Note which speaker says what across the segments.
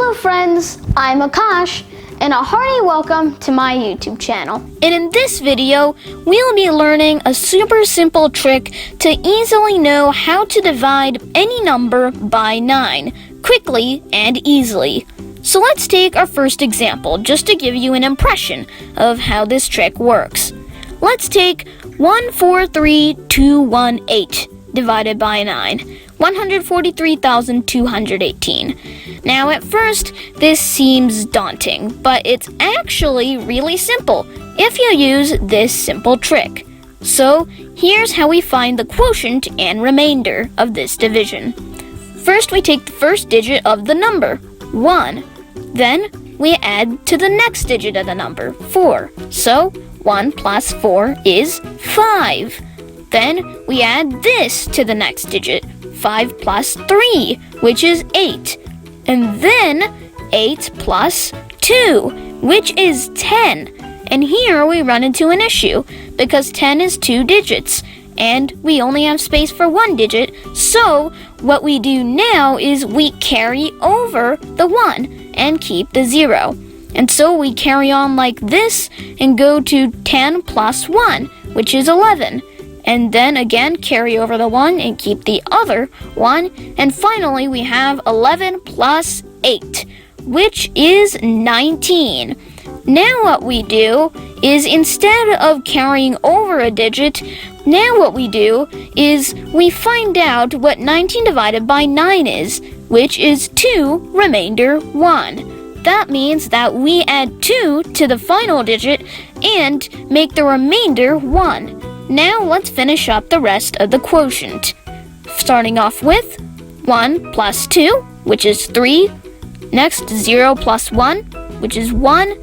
Speaker 1: Hello friends, I'm Akash, and a hearty welcome to my YouTube channel. And in this video, we'll be learning a super simple trick to easily know how to divide any number by 9, quickly and easily. So let's take our first example, just to give you an impression of how this trick works. Let's take 143,218 divided by 9, 143,218. Now at first, this seems daunting, but it's actually really simple if you use this simple trick. So here's how we find the quotient and remainder of this division. First, we take the first digit of the number, 1. Then we add to the next digit of the number, 4. So 1 plus 4 is 5. Then we add this to the next digit, 5 plus 3, which is 8. And then 8 plus 2, which is 10. And here we run into an issue, because 10 is 2 digits, and we only have space for 1 digit, so what we do now is we carry over the 1 and keep the 0. And so we carry on like this and go to 10 plus 1, which is 11. And then again carry over the 1 and keep the other 1. And finally we have 11 plus 8, which is 19. Now what we do is instead of carrying over a digit, now what we do is we find out what 19 divided by 9 is, which is 2 remainder 1. That means that we add 2 to the final digit and make the remainder 1. Now let's finish up the rest of the quotient. Starting off with 1 plus 2, which is 3. Next, 0 plus 1, which is 1.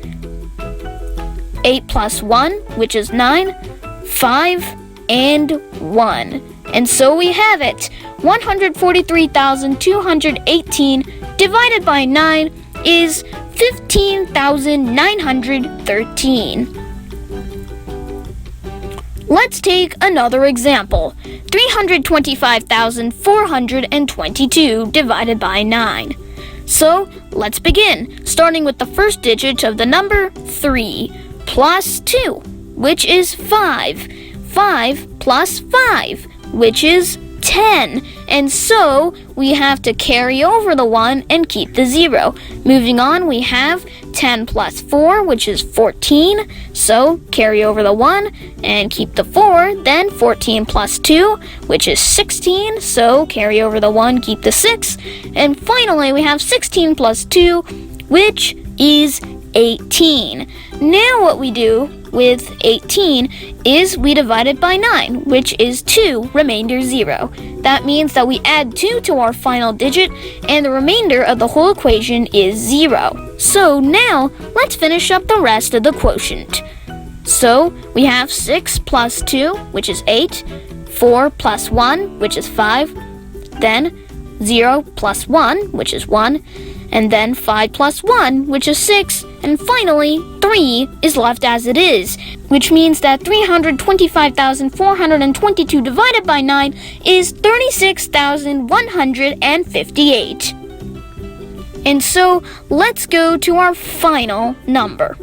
Speaker 1: 8 plus 1, which is 9. 5 and 1. And so we have it. 143,218 divided by 9 is 15,913. Let's take another example. 325,422 divided by 9. So let's begin, starting with the first digit of the number 3 plus 2, which is 5. 5 plus 5, which is 10. And so we have to carry over the 1 and keep the 0. Moving on, we have 10 plus 4, which is 14. So carry over the 1 and keep the 4. Then 14 plus 2, which is 16. So carry over the 1, keep the 6. And finally, we have 16 plus 2, which is 18. Now what we do with 18 is we divide it by 9, which is 2 remainder 0. That means that we add 2 to our final digit, and the remainder of the whole equation is 0. So now let's finish up the rest of the quotient. So we have 6 plus 2, which is 8. 4 plus 1, which is 5. Then 0 plus 1, which is 1. And then 5 plus 1, which is 6. And finally, 3 is left as it is, which means that 325,422 divided by 9 is 36,158. And so, let's go to our final number.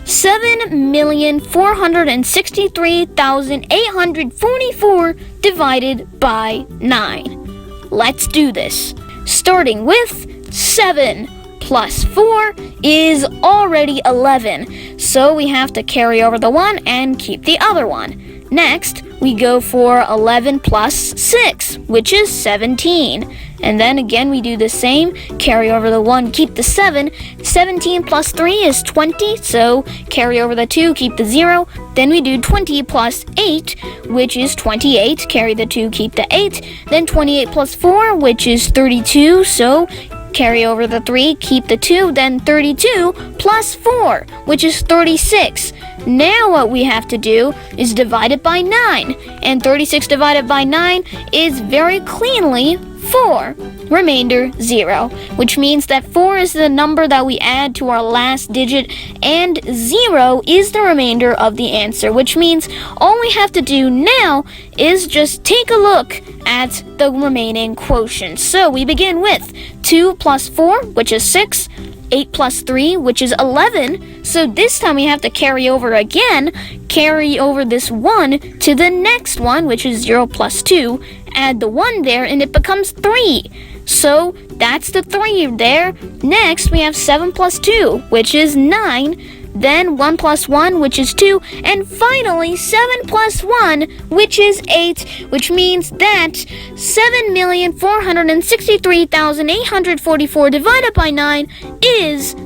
Speaker 1: 7,463,844 divided by 9. Let's do this. Starting with 7 plus 4 is already 11, so we have to carry over the 1 and keep the other 1. Next, we go for 11 plus 6, which is 17. And then again we do the same, carry over the 1, keep the 7. 17 plus 3 is 20, so carry over the 2, keep the 0. Then we do 20 plus 8, which is 28, carry the 2, keep the 8. Then 28 plus 4, which is 32, so carry over the 3, keep the 2, then 32 plus 4, which is 36. Now what we have to do is divide it by 9, and 36 divided by 9 is very cleanly 4, remainder 0, which means that 4 is the number that we add to our last digit, and 0 is the remainder of the answer, which means all we have to do now is just take a look at the remaining quotients. So we begin with 2 plus 4, which is 6, 8 plus 3, which is 11. So this time we have to carry over again, carry over this 1 to the next one, which is 0 plus 2, add the 1 there, and it becomes 3. So that's the 3 there. Next, we have 7 plus 2, which is 9. Then 1 plus 1, which is 2. And finally, 7 plus 1, which is 8, which means that 7,463,844 divided by 9 is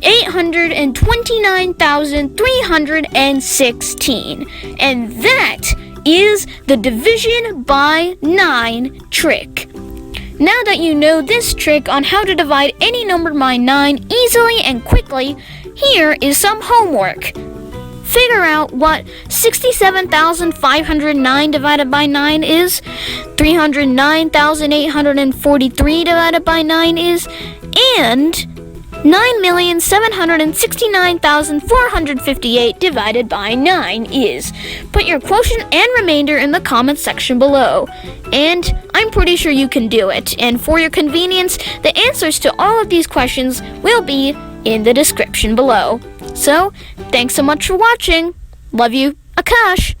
Speaker 1: 829,316. And that is the division by 9 trick. Now that you know this trick on how to divide any number by 9 easily and quickly, here is some homework. Figure out what 67,509 divided by 9 is, 309,843 divided by 9 is, and 9,769,458 divided by 9 is. Put your quotient and remainder in the comments section below. And I'm pretty sure you can do it. And for your convenience, the answers to all of these questions will be in the description below. So, thanks so much for watching. Love you, Akash.